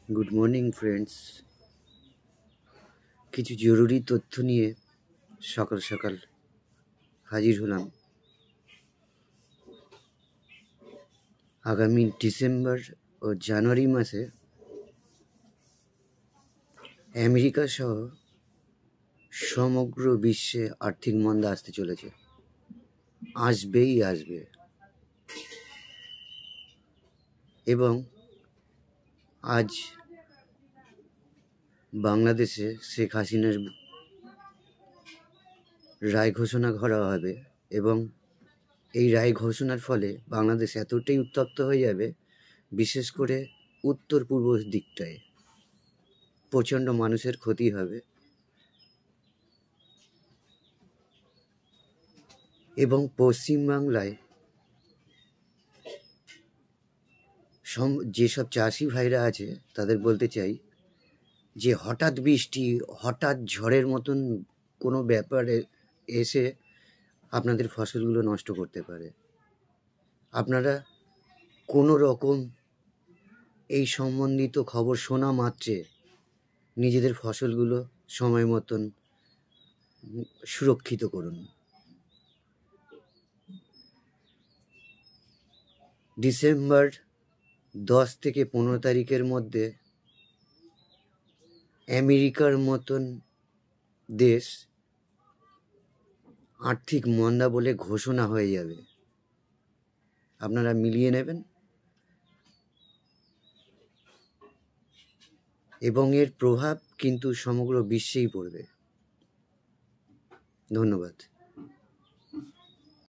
Good morning friends. কিছু জরুরি তথ্য নিয়ে সকাল সকাল হাজির হলাম। আগামী ডিসেম্বর ও জানুয়ারি মাসে আমেরিকা সহ সমগ্র বিশ্বে আর্থিক মন্দা আসতে চলেছে, আসবেই আসবে। এবং আজ বাংলাদেশে শেখ হাসিনার রায় ঘোষণা করা হবে এবং এই রায় ঘোষণার ফলে বাংলাদেশ এতটাই উত্তপ্ত হয়ে যাবে, বিশেষ করে উত্তর পূর্ব দিকটায় প্রচণ্ড মানুষের ক্ষতি হবে। এবং পশ্চিমবাংলায় যেসব চাষি ভাইরা আছে তাদের বলতে চাই যে হঠাৎ বৃষ্টি, হঠাৎ ঝড়ের মতন কোনো ব্যাপারে এসে আপনাদের ফসলগুলো নষ্ট করতে পারে। আপনারা কোনো রকম এই সম্বন্ধিত খবর শোনা মাত্রে নিজেদের ফসলগুলো সময় মতন সুরক্ষিত করুন। ডিসেম্বর 10 থেকে 15 তারিখের মধ্যে আমেরিকার মতন দেশ আর্থিক মন্দা বলে ঘোষণা হয়ে যাবে। আপনারা মিলিয়ে নেবেন এবং এর প্রভাব কিন্তু সমগ্র বিশ্বেই পড়বে। ধন্যবাদ।